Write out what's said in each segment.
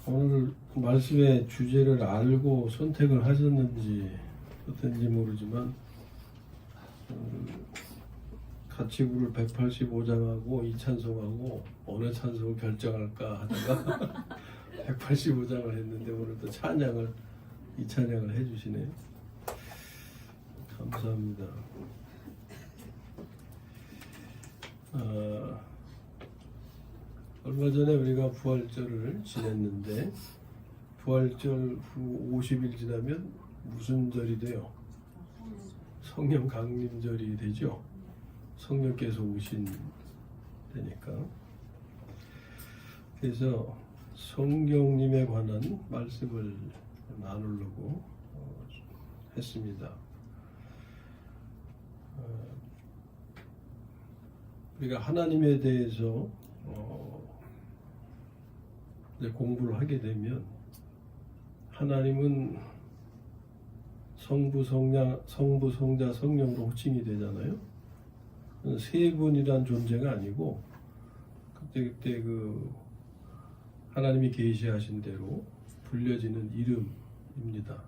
오늘 말씀의 주제를 알고 선택을 하셨는지 어떤지 모르지만 가치구를 185장하고 이 찬송하고 어느 찬송을 결정할까 하다가 185장을 했는데 오늘도 찬양을 이 찬양을 해주시네. 감사합니다. 얼마 전에 우리가 부활절을 지냈는데 부활절 후 50일 지나면 무슨 절이 돼요? 성령 강림절이 되죠. 성령께서 오신 되니까. 그래서 성령님에 관한 말씀을 나누려고 했습니다. 우리가 하나님에 대해서 이제 공부를 하게 되면 하나님은 성부, 성자, 성령으로 호칭이 되잖아요. 세 분이란 존재가 아니고 그때 그 하나님이 계시하신 대로 불려지는 이름입니다.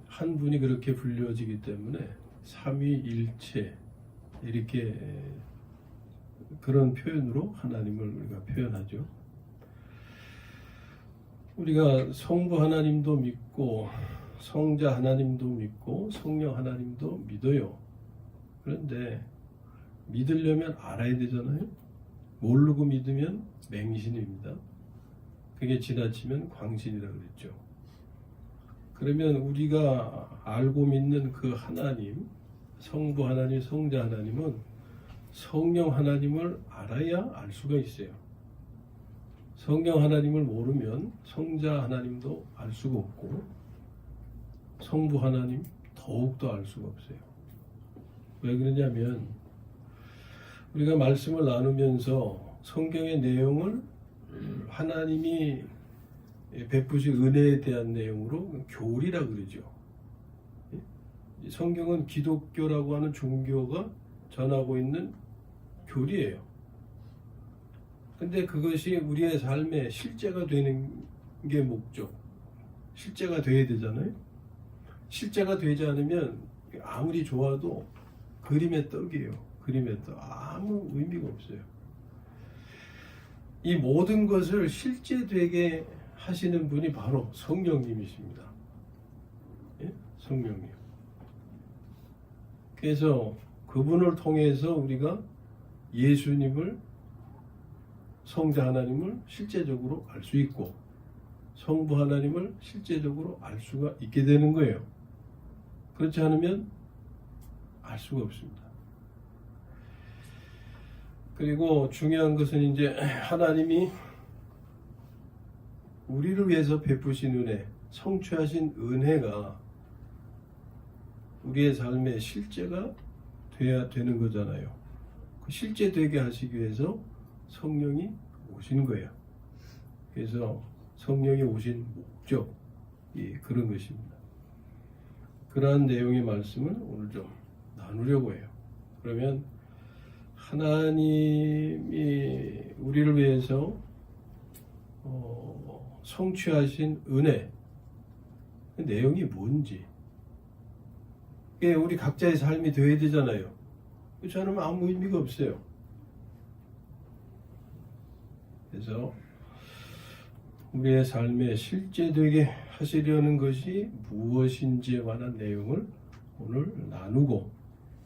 한 분이 그렇게 불려지기 때문에 삼위일체 이렇게 그런 표현으로 하나님을 우리가 표현하죠. 우리가 성부 하나님도 믿고 성자 하나님도 믿고 성령 하나님도 믿어요. 그런데 믿으려면 알아야 되잖아요. 모르고 믿으면 맹신입니다. 그게 지나치면 광신이라고 그랬죠. 그러면 우리가 알고 믿는 그 하나님, 성부 하나님, 성자 하나님은 성령 하나님을 알아야 알 수가 있어요. 성령 하나님을 모르면 성자 하나님도 알 수가 없고 성부 하나님 더욱더 알 수가 없어요. 왜 그러냐면 우리가 말씀을 나누면서 성경의 내용을 하나님이 베푸신 은혜에 대한 내용으로 교리라 그러죠. 성경은 기독교라고 하는 종교가 전하고 있는 교리예요. 근데 그것이 우리의 삶에 실제가 되는 게 목적. 실제가 돼야 되잖아요. 실제가 되지 않으면 아무리 좋아도 그림의 떡이에요. 그림의 떡. 아무 의미가 없어요. 이 모든 것을 실제 되게 하시는 분이 바로 성령님이십니다. 예? 성령님. 그래서 그분을 통해서 우리가 예수님을 성자 하나님을 실제적으로 알 수 있고 성부 하나님을 실제적으로 알 수가 있게 되는 거예요. 그렇지 않으면 알 수가 없습니다. 그리고 중요한 것은 이제 하나님이 우리를 위해서 베푸신 은혜, 성취하신 은혜가 우리의 삶의 실제가 돼야 되는 거잖아요. 그 실제 되게 하시기 위해서 성령이 오신 거예요. 그래서 성령이 오신 목적이 그런 것입니다. 그러한 내용의 말씀을 오늘 좀 나누려고 해요. 그러면 하나님이 우리를 위해서 성취하신 은혜, 그 내용이 뭔지 그게 우리 각자의 삶이 되어야 되잖아요. 그렇지 않으면 아무 의미가 없어요. 그래서 우리의 삶에 실제되게 하시려는 것이 무엇인지에 관한 내용을 오늘 나누고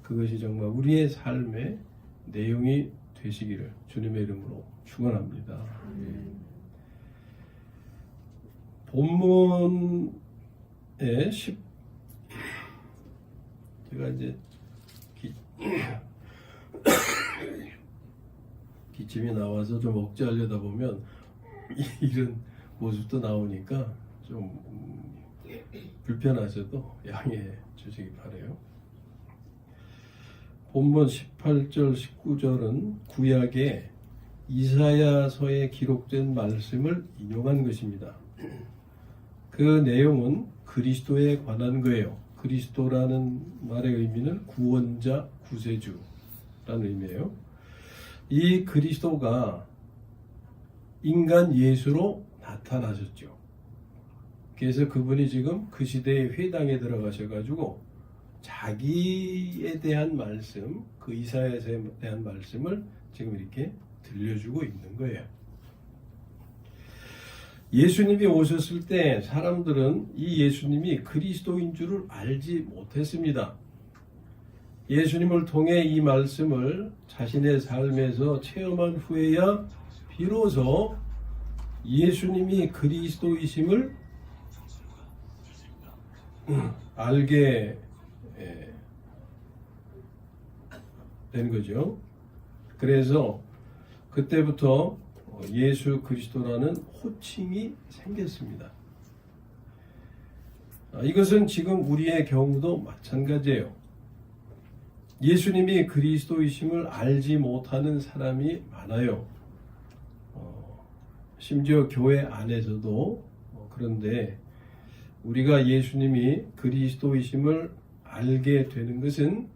그것이 정말 우리의 삶의 내용이 되시기를 주님의 이름으로 축원합니다. 본문에 제가 이제 기침이 나와서 좀 억제하려다 보면 이런 모습도 나오니까 좀 불편하셔도 양해해 주시기 바라요. 본문 18절 19절은 구약의 이사야서에 기록된 말씀을 인용한 것입니다. 그 내용은 그리스도에 관한 거예요. 그리스도라는 말의 의미는 구원자, 구세주라는 의미예요. 이 그리스도가 인간 예수로 나타나셨죠. 그래서 그분이 지금 그 시대의 회당에 들어가셔가지고 자기에 대한 말씀, 그 이사야서에 대한 말씀을 지금 이렇게 들려주고 있는 거예요. 예수님이 오셨을 때 사람들은 이 예수님이 그리스도인 줄을 알지 못했습니다. 예수님을 통해 이 말씀을 자신의 삶에서 체험한 후에야 비로소 예수님이 그리스도이심을 알게 된 거죠. 그래서 그때부터 예수 그리스도라는 호칭이 생겼습니다. 이것은 지금 우리의 경우도 마찬가지예요. 예수님이 그리스도이심을 알지 못하는 사람이 많아요. 심지어 교회 안에서도 그런데 우리가 예수님이 그리스도이심을 알게 되는 것은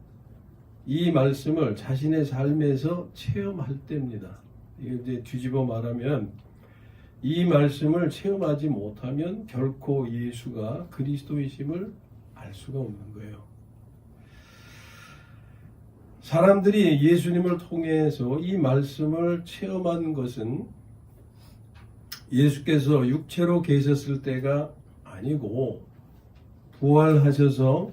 이 말씀을 자신의 삶에서 체험할 때입니다. 이게 이제 뒤집어 말하면 이 말씀을 체험하지 못하면 결코 예수가 그리스도이심을 알 수가 없는 거예요. 사람들이 예수님을 통해서 이 말씀을 체험한 것은 예수께서 육체로 계셨을 때가 아니고 부활하셔서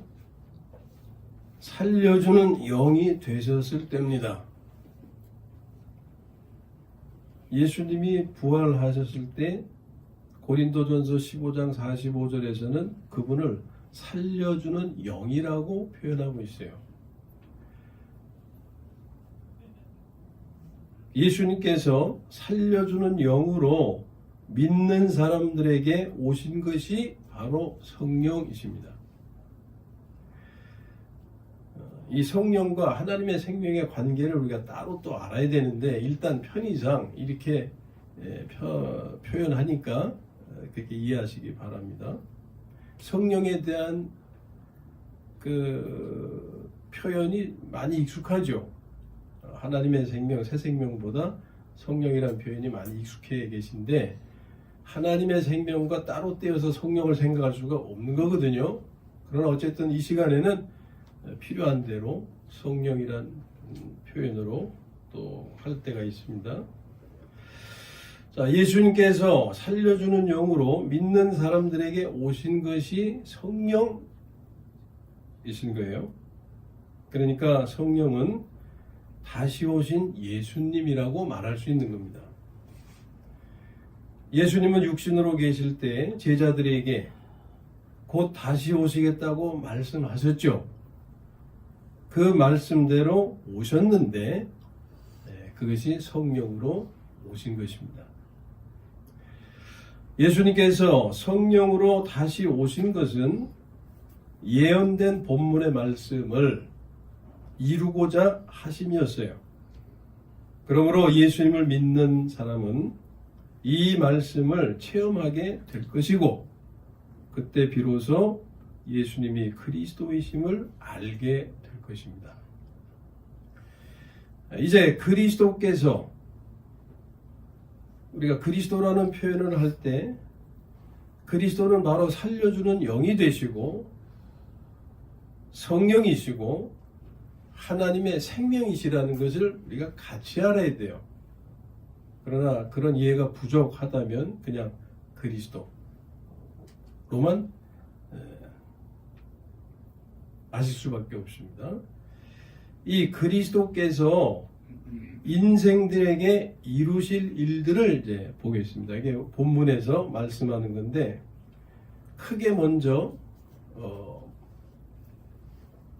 살려주는 영이 되셨을 때입니다. 예수님이 부활하셨을 때 고린도전서 15장 45절에서는 그분을 살려주는 영이라고 표현하고 있어요. 예수님께서 살려주는 영으로 믿는 사람들에게 오신 것이 바로 성령이십니다. 이 성령과 하나님의 생명의 관계를 우리가 따로 또 알아야 되는데 일단 편의상 이렇게 표현하니까 그렇게 이해하시기 바랍니다. 성령에 대한 그 표현이 많이 익숙하죠. 하나님의 생명, 새 생명보다 성령이라는 표현이 많이 익숙해 계신데 하나님의 생명과 따로 떼어서 성령을 생각할 수가 없는 거거든요. 그러나 어쨌든 이 시간에는 필요한 대로 성령이란 표현으로 또 할 때가 있습니다. 자, 예수님께서 살려주는 영으로 믿는 사람들에게 오신 것이 성령이신 거예요. 그러니까 성령은 다시 오신 예수님이라고 말할 수 있는 겁니다. 예수님은 육신으로 계실 때 제자들에게 곧 다시 오시겠다고 말씀하셨죠. 그 말씀대로 오셨는데 그것이 성령으로 오신 것입니다. 예수님께서 성령으로 다시 오신 것은 예언된 본문의 말씀을 이루고자 하심이었어요. 그러므로 예수님을 믿는 사람은 이 말씀을 체험하게 될 것이고 그때 비로소 예수님이 그리스도이심을 알게 될 것입니다. 이제 그리스도께서 우리가 그리스도라는 표현을 할 때 그리스도는 바로 살려주는 영이 되시고 성령이시고 하나님의 생명이시라는 것을 우리가 같이 알아야 돼요. 그러나 그런 이해가 부족하다면 그냥 그리스도로만 아실 수밖에 없습니다. 이 그리스도께서 인생들에게 이루실 일들을 이제 보겠습니다. 이게 본문에서 말씀하는 건데 크게 먼저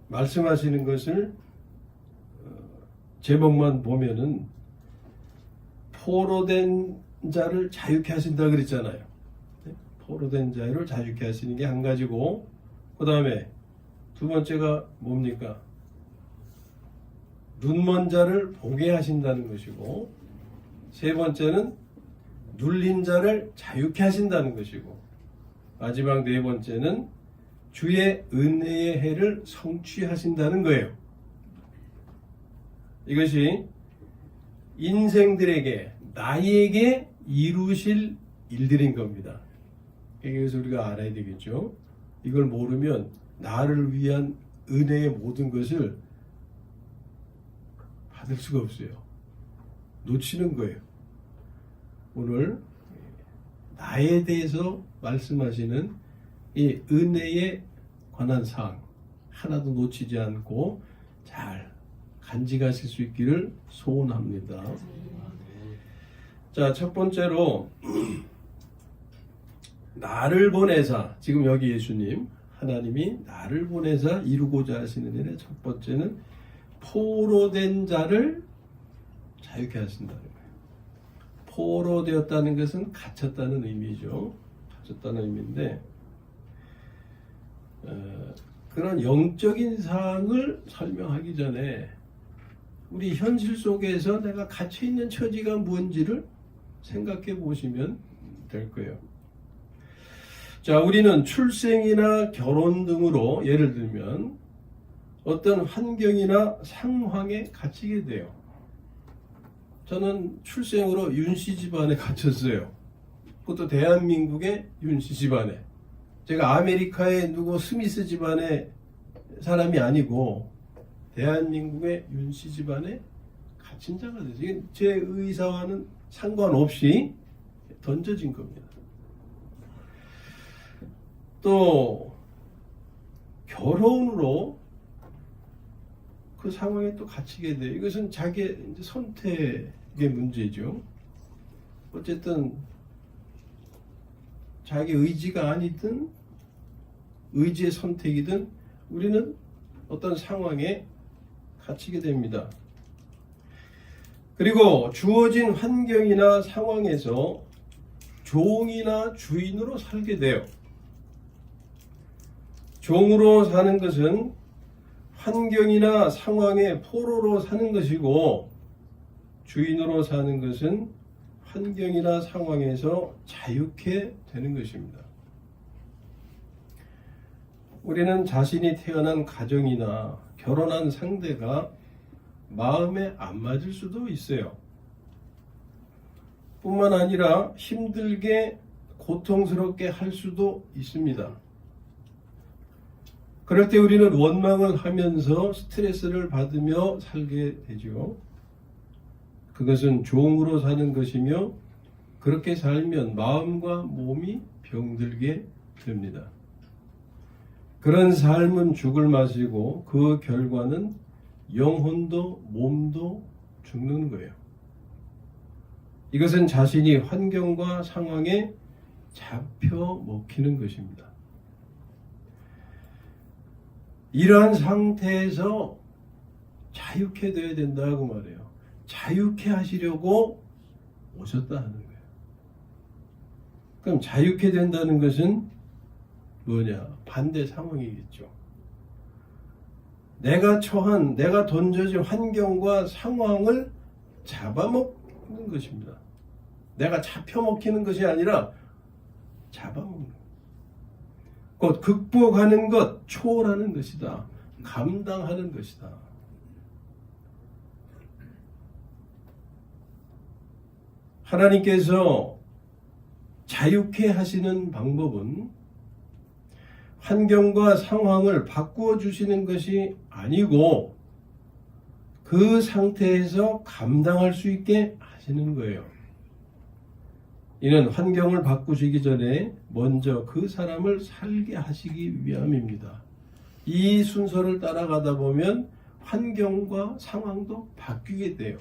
말씀하시는 것을 제목만 보면은 포로된 자를 자유케 하신다 그랬잖아요. 포로된 자를 자유케 하시는 게 한 가지고 그 다음에 두 번째가 뭡니까? 눈먼 자를 보게 하신다는 것이고 세 번째는 눌린 자를 자유케 하신다는 것이고 마지막 네 번째는 주의 은혜의 해를 성취하신다는 거예요. 이것이 인생들에게 나에게 이루실 일들인 겁니다. 그래서 우리가 알아야 되겠죠. 이걸 모르면 나를 위한 은혜의 모든 것을 받을 수가 없어요. 놓치는 거예요. 오늘 나에 대해서 말씀하시는 이 은혜에 관한 사항 하나도 놓치지 않고 잘 간직하실 수 있기를 소원합니다. 자, 첫 번째로 나를 보내사, 지금 여기 예수님 하나님이 나를 보내사 이루고자 하시는 일의 첫 번째는 포로된 자를 자유케 하신다는 거예요. 포로되었다는 것은 갇혔다는 의미죠. 갇혔다는 의미인데 그런 영적인 사항을 설명하기 전에 우리 현실 속에서 내가 갇혀있는 처지가 뭔지를 생각해 보시면 될 거예요. 자, 우리는 출생이나 결혼 등으로 예를 들면 어떤 환경이나 상황에 갇히게 돼요. 저는 출생으로 윤씨 집안에 갇혔어요. 그것도 대한민국의 윤씨 집안에. 제가 아메리카의 누구 스미스 집안의 사람이 아니고 대한민국의 윤씨 집안에 갇힌 자가 됐어요. 제 의사와는 상관없이 던져진 겁니다. 또 결혼으로 그 상황에 또 갇히게 돼요. 이것은 자기의 선택의 문제죠. 어쨌든 자기 의지가 아니든 의지의 선택이든 우리는 어떤 상황에 갇히게 됩니다. 그리고 주어진 환경이나 상황에서 종이나 주인으로 살게 돼요. 종으로 사는 것은 환경이나 상황의 포로로 사는 것이고 주인으로 사는 것은 환경이나 상황에서 자유케 되는 것입니다. 우리는 자신이 태어난 가정이나 결혼한 상대가 마음에 안 맞을 수도 있어요. 뿐만 아니라 힘들게 고통스럽게 할 수도 있습니다. 그럴 때 우리는 원망을 하면서 스트레스를 받으며 살게 되죠. 그것은 종으로 사는 것이며 그렇게 살면 마음과 몸이 병들게 됩니다. 그런 삶은 죽을 맛이고 그 결과는 영혼도 몸도 죽는 거예요. 이것은 자신이 환경과 상황에 잡혀 먹히는 것입니다. 이러한 상태에서 자유케 되어야 된다고 말해요. 자유케 하시려고 오셨다 하는 거예요. 그럼 자유케 된다는 것은 뭐냐? 반대 상황이겠죠. 내가 던져진 환경과 상황을 잡아먹는 것입니다. 내가 잡혀먹히는 것이 아니라 잡아먹는 거예요. 곧 극복하는 것, 초월하는 것이다. 감당하는 것이다. 하나님께서 자유케 하시는 방법은 환경과 상황을 바꾸어 주시는 것이 아니고 그 상태에서 감당할 수 있게 하시는 거예요. 이는 환경을 바꾸시기 전에 먼저 그 사람을 살게 하시기 위함입니다. 이 순서를 따라가다 보면 환경과 상황도 바뀌게 돼요.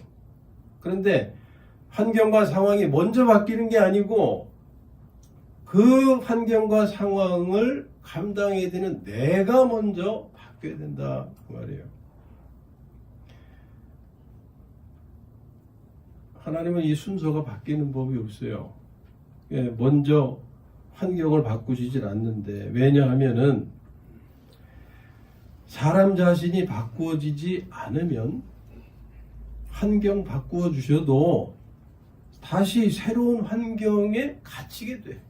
그런데 환경과 상황이 먼저 바뀌는 게 아니고 그 환경과 상황을 감당해야 되는 내가 먼저 바뀌어야 된다 그 말이에요. 하나님은 이 순서가 바뀌는 법이 없어요. 먼저 환경을 바꾸시질 않는데, 왜냐하면은 사람 자신이 바꾸어지지 않으면 환경 바꾸어 주셔도 다시 새로운 환경에 갇히게 돼.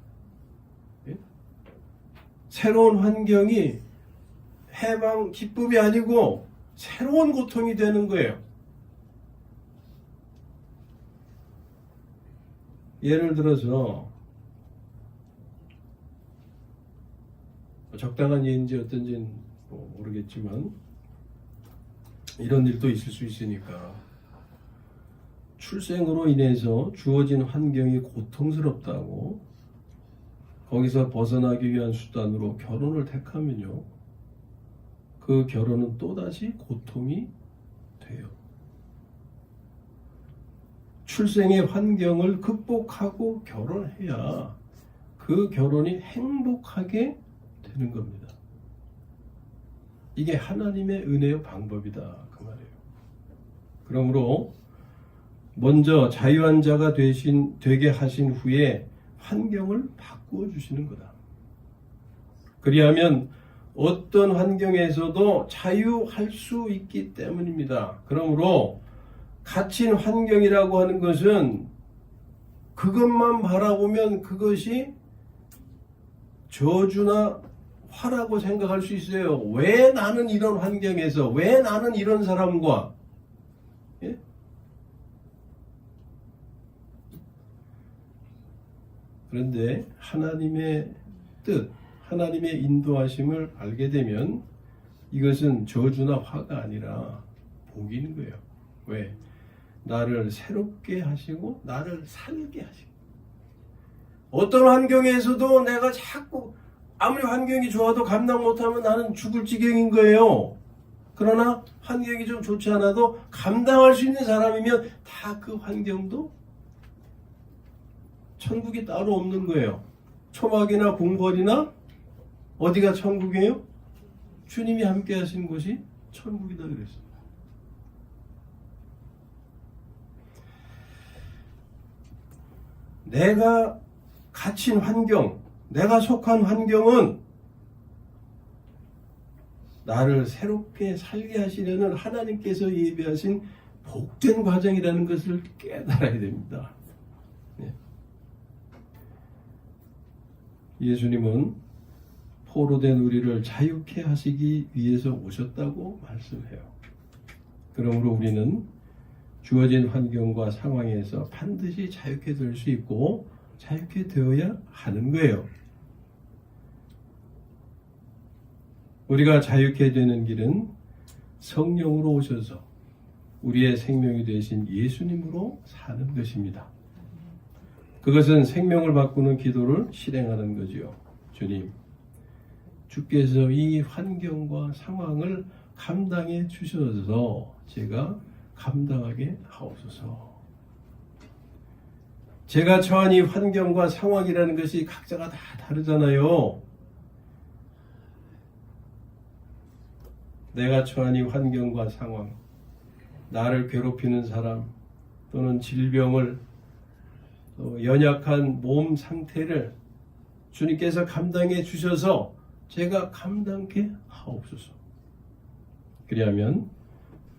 새로운 환경이 해방, 기쁨이 아니고 새로운 고통이 되는 거예요. 예를 들어서 적당한 예인지 어떤지는 모르겠지만 이런 일도 있을 수 있으니까 출생으로 인해서 주어진 환경이 고통스럽다고 거기서 벗어나기 위한 수단으로 결혼을 택하면요, 그 결혼은 또다시 고통이 돼요. 출생의 환경을 극복하고 결혼해야 그 결혼이 행복하게 되는 겁니다. 이게 하나님의 은혜의 방법이다, 그 말이에요. 그러므로 먼저 자유한 자가 되게 하신 후에 환경을 바꾸어 주시는 거다. 그리하면 어떤 환경에서도 자유할 수 있기 때문입니다. 그러므로 갇힌 환경이라고 하는 것은 그것만 바라보면 그것이 저주나 화라고 생각할 수 있어요. 왜 나는 이런 환경에서, 왜 나는 이런 사람과, 예? 그런데 하나님의 뜻, 하나님의 인도하심을 알게 되면 이것은 저주나 화가 아니라 복인 거예요. 왜? 나를 새롭게 하시고 나를 살게 하시고, 어떤 환경에서도 내가 자꾸 아무리 환경이 좋아도 감당 못하면 나는 죽을 지경인 거예요. 그러나 환경이 좀 좋지 않아도 감당할 수 있는 사람이면 다 그 환경도 천국이 따로 없는 거예요. 초막이나 궁궐이나 어디가 천국이에요? 주님이 함께 하신 곳이 천국이다 그랬어요. 내가 갇힌 환경, 내가 속한 환경은 나를 새롭게 살게 하시려는 하나님께서 예비하신 복된 과정이라는 것을 깨달아야 됩니다. 예수님은 포로된 우리를 자유케 하시기 위해서 오셨다고 말씀해요. 그러므로 우리는 주어진 환경과 상황에서 반드시 자유케 될 수 있고 자유케 되어야 하는 거예요. 우리가 자유케 되는 길은 성령으로 오셔서 우리의 생명이 되신 예수님으로 사는 것입니다. 그것은 생명을 바꾸는 기도를 실행하는 거지요. 주님, 주께서 이 환경과 상황을 감당해 주셔서 제가 감당하게 하옵소서. 제가 처한 이 환경과 상황이라는 것이 각자가 다 다르잖아요. 내가 처한 이 환경과 상황, 나를 괴롭히는 사람 또는 질병을, 또 연약한 몸 상태를 주님께서 감당해 주셔서 제가 감당케 하옵소서. 그리하면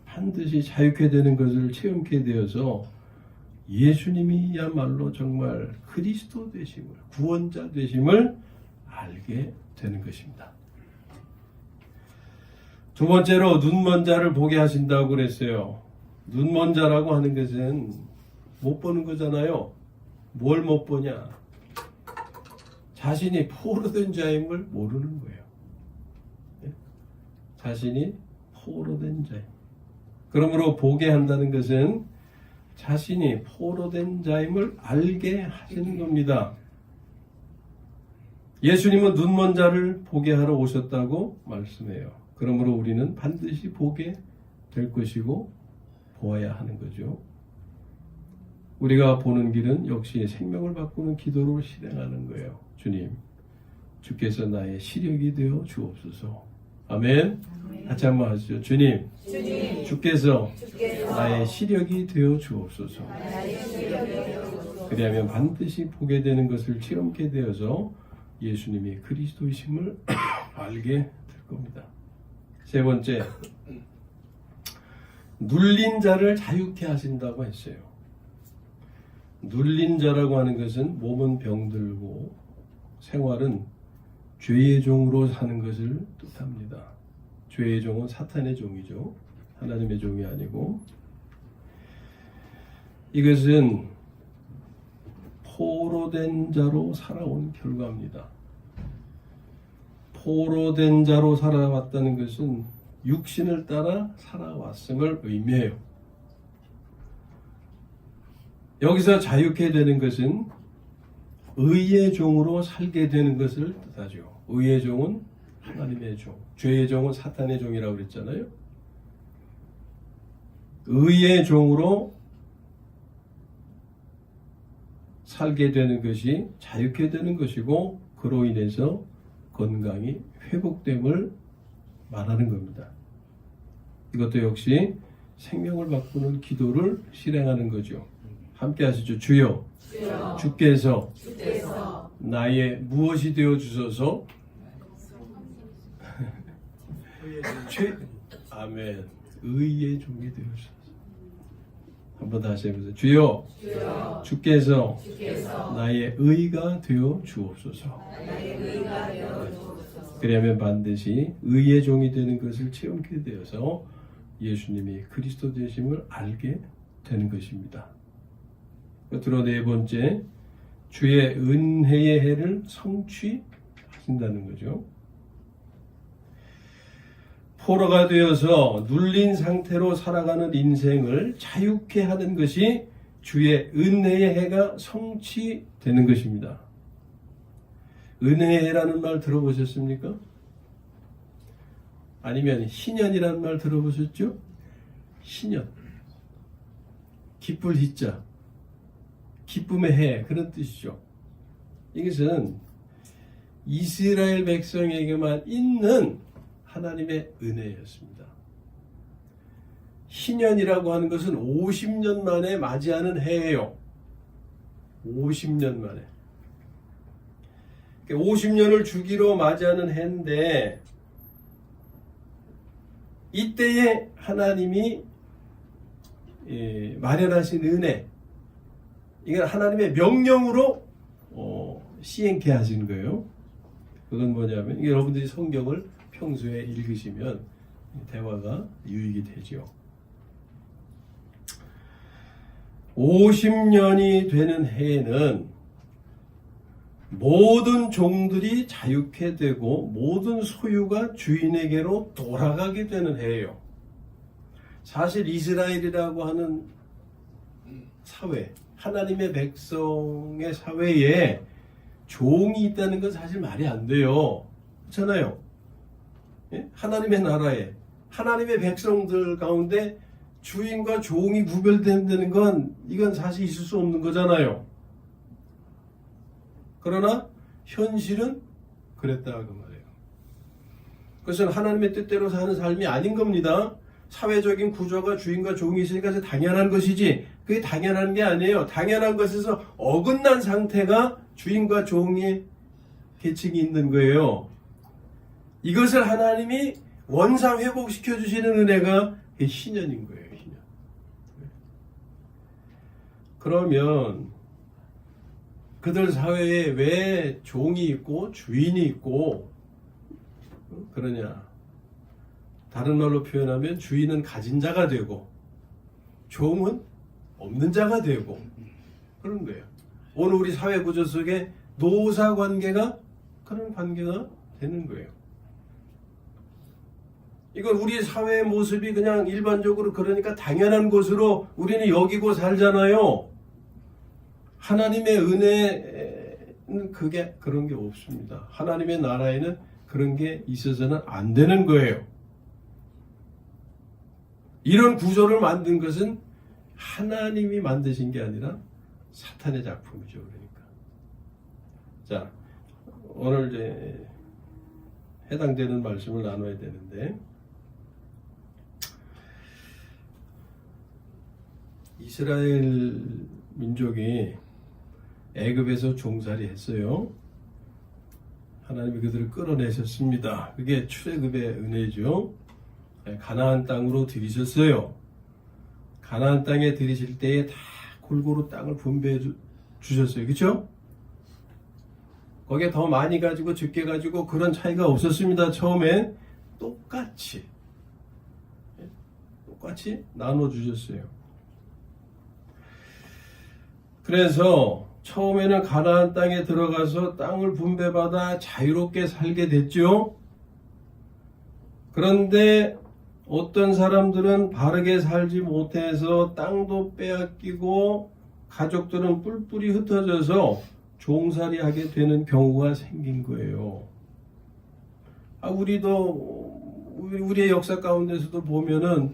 반드시 자유케 되는 것을 체험케 되어서 예수님이야말로 정말 그리스도 되심을, 구원자 되심을 알게 되는 것입니다. 두 번째로 눈먼 자를 보게 하신다고 그랬어요. 눈먼 자라고 하는 것은 못 보는 거잖아요. 뭘 못 보냐? 자신이 포로된 자임을 모르는 거예요. 자신이 포로된 자임. 그러므로 보게 한다는 것은 자신이 포로된 자임을 알게 하시는 겁니다. 예수님은 눈먼 자를 보게 하러 오셨다고 말씀해요. 그러므로 우리는 반드시 보게 될 것이고 보아야 하는 거죠. 우리가 보는 길은 역시 생명을 바꾸는 기도로 실행하는 거예요. 주님, 주께서 나의 시력이 되어 주옵소서. 아멘. 같이 한번 하시죠. 주님, 주께서 나의 시력이 되어 주옵소서. 그리하면 반드시 보게 되는 것을 체험케 되어서 예수님이 그리스도이심을 알게 될 겁니다. 세 번째, 눌린 자를 자유케 하신다고 했어요. 눌린 자라고 하는 것은 몸은 병들고 생활은 죄의 종으로 사는 것을 뜻합니다. 죄의 종은 사탄의 종이죠. 하나님의 종이 아니고, 이것은 포로된 자로 살아온 결과입니다. 포로된 자로 살아왔다는 것은 육신을 따라 살아왔음을 의미해요. 여기서 자유케 되는 것은 의의 종으로 살게 되는 것을 뜻하죠. 의의 종은 하나님의 종, 죄의 종은 사탄의 종이라고 그랬잖아요. 의의 종으로 살게 되는 것이 자유케 되는 것이고, 그로 인해서 건강이 회복됨을 말하는 겁니다. 이것도 역시 생명을 바꾸는 기도를 실행하는 거죠. 함께 하시죠. 주여, 주께서 나의 무엇이 되어 주소서. 아멘. 의의 종이 되어 주소서. 한번 다시 해보세요. 주여, 주께서 나의 의가 되어 주옵소서. 그러면 반드시 의의 종이 되는 것을 체험하게 되어서 예수님이 그리스도 되심을 알게 되는 것입니다. 끝으로 네 번째, 주의 은혜의 해를 성취하신다는 거죠. 포로가 되어서 눌린 상태로 살아가는 인생을 자유케 하는 것이 주의 은혜의 해가 성취되는 것입니다. 은혜의 해라는 말 들어보셨습니까? 아니면 희년이라는 말 들어보셨죠? 희년. 기쁠 희자. 기쁨의 해, 그런 뜻이죠. 이것은 이스라엘 백성에게만 있는 하나님의 은혜였습니다. 희년이라고 하는 것은 50년 만에 맞이하는 해예요. 50년 만에. 50년을 주기로 맞이하는 해인데, 이때에 하나님이 마련하신 은혜, 이건 하나님의 명령으로 시행케 하신 거예요. 그건 뭐냐면, 여러분들이 성경을 평소에 읽으시면 대화가 유익이 되죠. 50년이 되는 해에는 모든 종들이 자유케 되고 모든 소유가 주인에게로 돌아가게 되는 해예요. 사실 이스라엘이라고 하는 사회, 하나님의 백성의 사회에 종이 있다는 건 사실 말이 안 돼요. 그렇잖아요. 하나님의 나라에, 하나님의 백성들 가운데 주인과 종이 구별된다는 건, 이건 사실 있을 수 없는 거잖아요. 그러나 현실은 그랬다 그 말이에요. 그것은 하나님의 뜻대로 사는 삶이 아닌 겁니다. 사회적인 구조가 주인과 종이 있으니까 당연한 것이지, 그게 당연한 게 아니에요. 당연한 것에서 어긋난 상태가 주인과 종의 계층이 있는 거예요. 이것을 하나님이 원상 회복시켜 주시는 은혜가 희년인 거예요. 희년. 그러면 그들 사회에 왜 종이 있고 주인이 있고 그러냐? 다른 말로 표현하면 주인은 가진 자가 되고 종은 없는 자가 되고 그런 거예요. 오늘 우리 사회 구조 속에 노사 관계가 그런 관계가 되는 거예요. 이건 우리 사회의 모습이 그냥 일반적으로 그러니까 당연한 것으로 우리는 여기고 살잖아요. 하나님의 은혜는 그게 그런 게 없습니다. 하나님의 나라에는 그런 게 있어서는 안 되는 거예요. 이런 구조를 만든 것은 하나님이 만드신 게 아니라 사탄의 작품이죠. 그러니까. 자, 오늘 이제 해당되는 말씀을 나눠야 되는데, 이스라엘 민족이 애굽에서 종살이 했어요. 하나님이 그들을 끌어내셨습니다. 그게 출애굽의 은혜죠. 가나안 땅으로 들이셨어요. 가나안 땅에 들이실 때에 다 골고루 땅을 분배해 주셨어요. 그렇죠? 거기에 더 많이 가지고 적게 가지고 그런 차이가 없었습니다. 처음엔 똑같이 나눠 주셨어요. 그래서 처음에는 가나안 땅에 들어가서 땅을 분배받아 자유롭게 살게 됐죠. 그런데 어떤 사람들은 바르게 살지 못해서 땅도 빼앗기고 가족들은 뿔뿔이 흩어져서 종살이하게 되는 경우가 생긴 거예요. 우리의 역사 가운데서도 보면은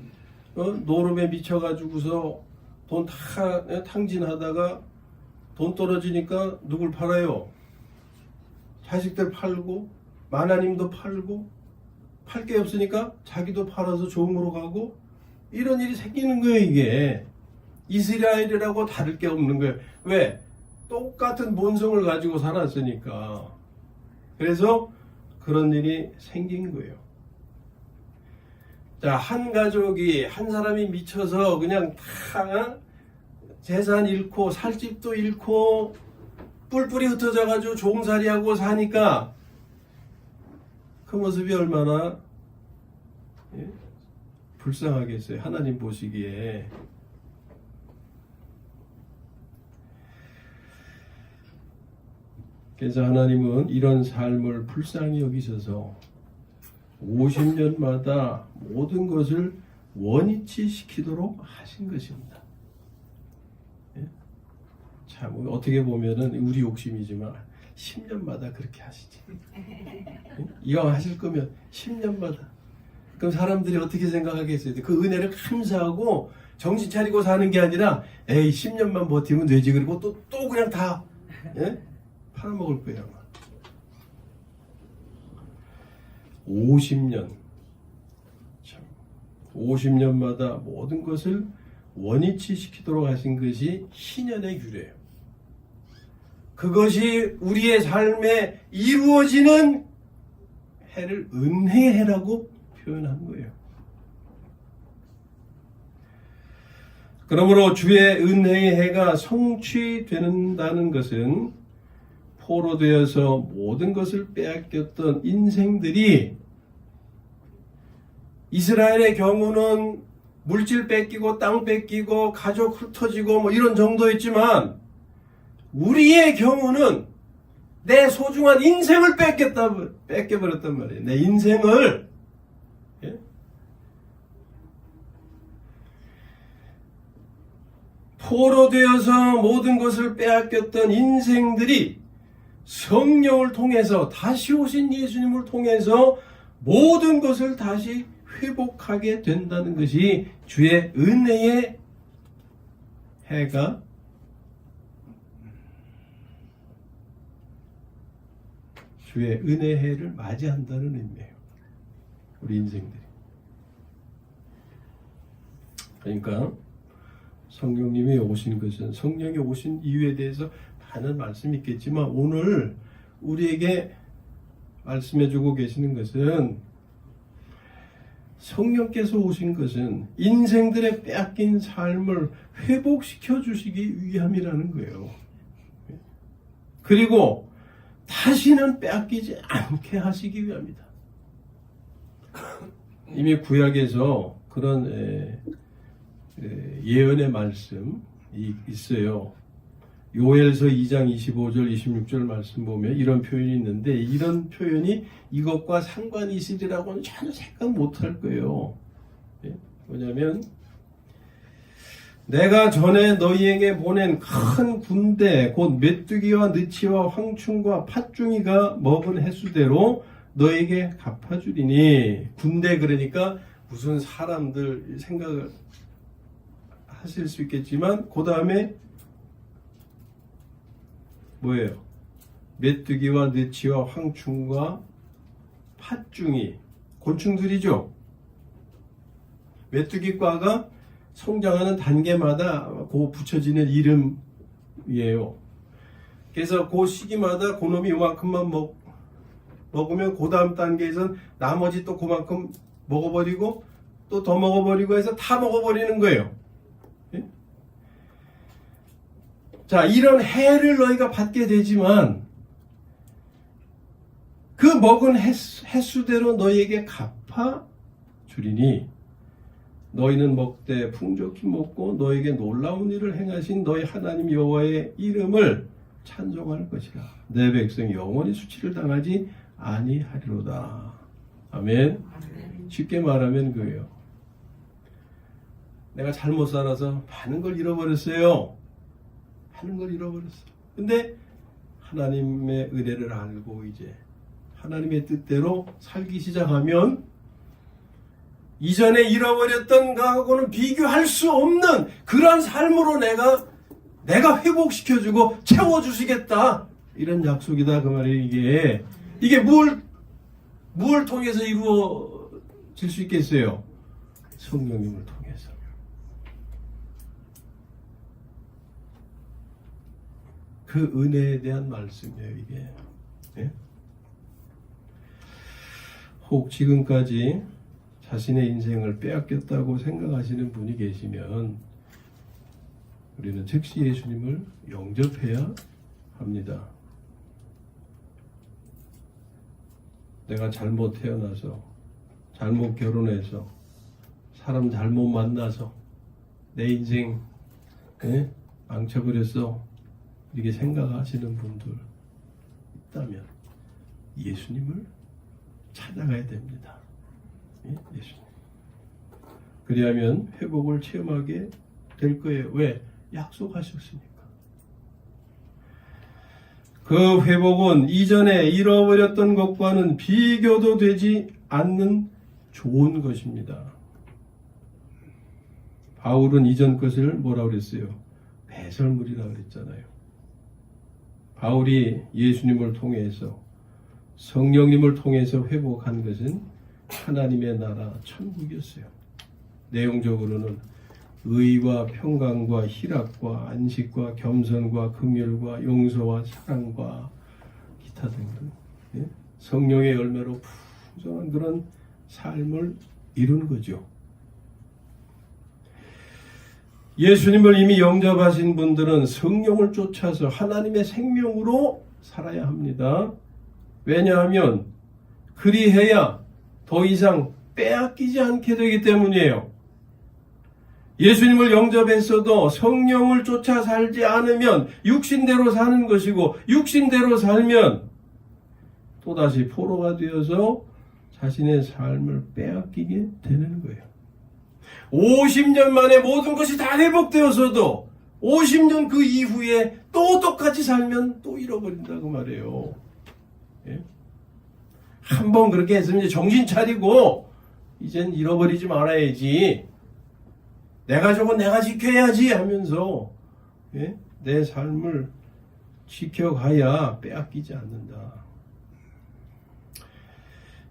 노름에 미쳐가지고서 돈 다 탕진하다가 돈 떨어지니까 누굴 팔아요? 자식들 팔고 마나님도 팔고 팔 게 없으니까 자기도 팔아서 종으로 가고 이런 일이 생기는 거예요. 이게 이스라엘이라고 다를 게 없는 거예요. 왜? 똑같은 본성을 가지고 살았으니까. 그래서 그런 일이 생긴 거예요. 자, 한 가족이 한 사람이 미쳐서 그냥 다 재산 잃고 살 집도 잃고 뿔뿔이 흩어져 가지고 종살이하고 사니까 그 모습이 얼마나 불쌍하겠어요. 하나님 보시기에. 그래서 하나님은 이런 삶을 불쌍히 여기셔서 50년마다 모든 것을 원위치 시키도록 하신 것입니다. 참 어떻게 보면은 우리 욕심이지만 10년마다 그렇게 하시지. 이왕 하실 거면 10년마다. 그럼 사람들이 어떻게 생각하겠어요? 그 은혜를 감사하고 정신 차리고 사는 게 아니라 에이 10년만 버티면 되지. 그리고 또 그냥 다 팔아먹을 거예요. 아마. 50년. 참 50년마다 모든 것을 원위치 시키도록 하신 것이 희년의 규례예요. 그것이 우리의 삶에 이루어지는 해를 은혜의 해라고 표현한 거예요. 그러므로 주의 은혜의 해가 성취된다는 것은 포로되어서 모든 것을 빼앗겼던 인생들이 이스라엘의 경우는 물질 뺏기고 땅 뺏기고 가족 흩어지고 뭐 이런 정도였지만 우리의 경우는 내 소중한 인생을 뺏겨버렸단 말이에요. 내 인생을. 예? 포로되어서 모든 것을 빼앗겼던 인생들이 성령을 통해서 다시 오신 예수님을 통해서 모든 것을 다시 회복하게 된다는 것이 주의 은혜의 해가 주의 은혜의 해를 맞이한다는 의미예요. 우리 인생들이. 그러니까 성령님이 오신 것은 성령이 오신 이유에 대해서 많은 말씀이 있겠지만 오늘 우리에게 말씀해주고 계시는 것은 성령께서 오신 것은 인생들의 빼앗긴 삶을 회복시켜 주시기 위함이라는 거예요. 그리고 다시는 빼앗기지 않게 하시기 위함이다. 이미 구약에서 그런 예언의 말씀이 있어요. 요엘서 2장 25절 26절 말씀 보면 이런 표현이 있는데 이런 표현이 이것과 상관이 있으리라고는 전혀 생각 못할 거예요. 뭐냐면 내가 전에 너희에게 보낸 큰 군대 곧 메뚜기와 느치와 황충과 팥중이가 먹은 횟수대로 너에게 갚아주리니. 군대 그러니까 무슨 사람들 생각을 하실 수 있겠지만 그 다음에 뭐예요? 메뚜기와 느치와 황충과 팥중이 곤충들이죠. 메뚜기과가 성장하는 단계마다 그 붙여지는 이름이에요. 그래서 그 시기마다 그놈이 요만큼만 먹으면 그 다음 단계에선 나머지 또 그만큼 먹어버리고 또 더 먹어버리고 해서 다 먹어버리는 거예요. 자, 이런 해를 너희가 받게 되지만 그 먹은 횟수대로 너희에게 갚아 주리니 너희는 먹되 풍족히 먹고 너에게 놀라운 일을 행하신 너희 하나님 여호와의 이름을 찬송할 것이라. 내 백성이 영원히 수치를 당하지 아니하리로다. 아멘. 쉽게 말하면 그예요. 내가 잘못 살아서 많은 걸 잃어버렸어요. 많은 걸 잃어버렸어. 근데 하나님의 은혜를 알고 이제 하나님의 뜻대로 살기 시작하면 이전에 잃어버렸던 것하고는 비교할 수 없는 그런 삶으로 내가 회복시켜주고 채워주시겠다. 이런 약속이다. 그 말이에요. 이게 뭘 통해서 이루어질 수 있겠어요? 성령님을 통해서. 그 은혜에 대한 말씀이에요, 이게. 네? 혹 지금까지 자신의 인생을 빼앗겼다고 생각하시는 분이 계시면 우리는 즉시 예수님을 영접해야 합니다. 내가 잘못 태어나서, 잘못 결혼해서, 사람 잘못 만나서 내 인생 망쳐버렸어. 이렇게 생각하시는 분들 있다면 예수님을 찾아가야 됩니다. 예수님. 그리하면 회복을 체험하게 될 거예요. 왜? 약속하셨으니까. 그 회복은 이전에 잃어버렸던 것과는 비교도 되지 않는 좋은 것입니다. 바울은 이전 것을 뭐라고 그랬어요? 배설물이라고 그랬잖아요. 바울이 예수님을 통해서 성령님을 통해서 회복한 것은 하나님의 나라 천국이었어요. 내용적으로는 의와 평강과 희락과 안식과 겸손과 긍휼과 용서와 사랑과 기타 등등 성령의 열매로 풍성한 그런 삶을 이룬 거죠. 예수님을 이미 영접하신 분들은 성령을 쫓아서 하나님의 생명으로 살아야 합니다. 왜냐하면 그리해야 더 이상 빼앗기지 않게 되기 때문이에요. 예수님을 영접했어도 성령을 쫓아 살지 않으면 육신대로 사는 것이고 육신대로 살면 또다시 포로가 되어서 자신의 삶을 빼앗기게 되는 거예요. 50년 만에 모든 것이 다 회복되어서도 50년 그 이후에 또 똑같이 살면 또 잃어버린다고 말해요. 예? 한번 그렇게 했으면 이제 정신 차리고 이젠 잃어버리지 말아야지. 내가 저건 내가 지켜야지 하면서 내 삶을 지켜가야 빼앗기지 않는다.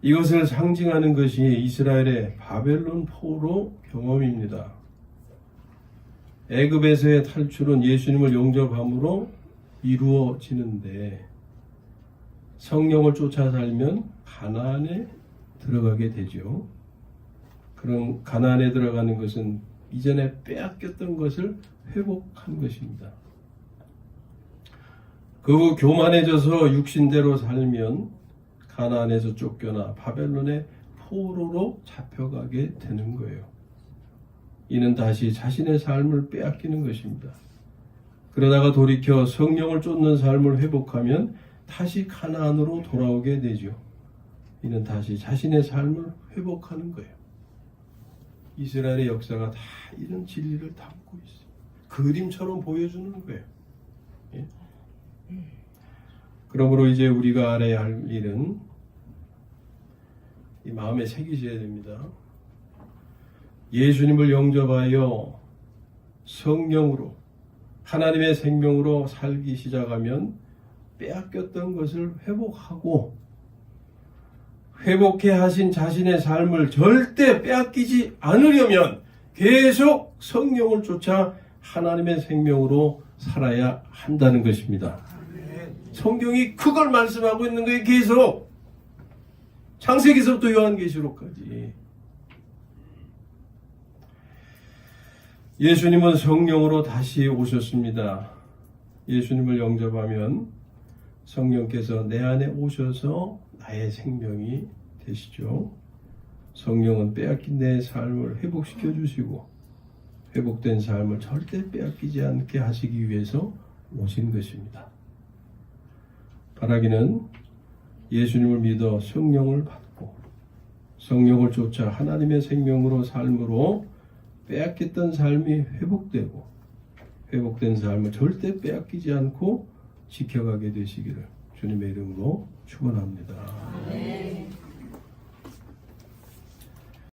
이것을 상징하는 것이 이스라엘의 바벨론 포로 경험입니다. 애굽에서의 탈출은 예수님을 영접함으로 이루어지는데 성령을 쫓아 살면 가나안에 들어가게 되죠. 그럼 가나안에 들어가는 것은 이전에 빼앗겼던 것을 회복한 것입니다. 그 후 교만해져서 육신대로 살면 가나안에서 쫓겨나 바벨론의 포로로 잡혀가게 되는 거예요. 이는 다시 자신의 삶을 빼앗기는 것입니다. 그러다가 돌이켜 성령을 쫓는 삶을 회복하면 다시 가나안으로 돌아오게 되죠. 이는 다시 자신의 삶을 회복하는 거예요. 이스라엘의 역사가 다 이런 진리를 담고 있어요. 그림처럼 보여주는 거예요. 예? 그러므로 이제 우리가 알아야 할 일은 이 마음에 새기셔야 됩니다. 예수님을 영접하여 성령으로 하나님의 생명으로 살기 시작하면 빼앗겼던 것을 회복하고 회복해 하신 자신의 삶을 절대 빼앗기지 않으려면 계속 성령을 쫓아 하나님의 생명으로 살아야 한다는 것입니다. 성경이 그걸 말씀하고 있는 거예요. 계속 창세기서부터 요한계시록까지. 예수님은 성령으로 다시 오셨습니다. 예수님을 영접하면 성령께서 내 안에 오셔서 나의 생명이 되시죠. 성령은 빼앗긴 내 삶을 회복시켜 주시고 회복된 삶을 절대 빼앗기지 않게 하시기 위해서 오신 것입니다. 바라기는 예수님을 믿어 성령을 받고 성령을 쫓아 하나님의 생명으로 삶으로 빼앗겼던 삶이 회복되고 회복된 삶을 절대 빼앗기지 않고 지켜가게 되시기를 주님의 이름으로 축원합니다.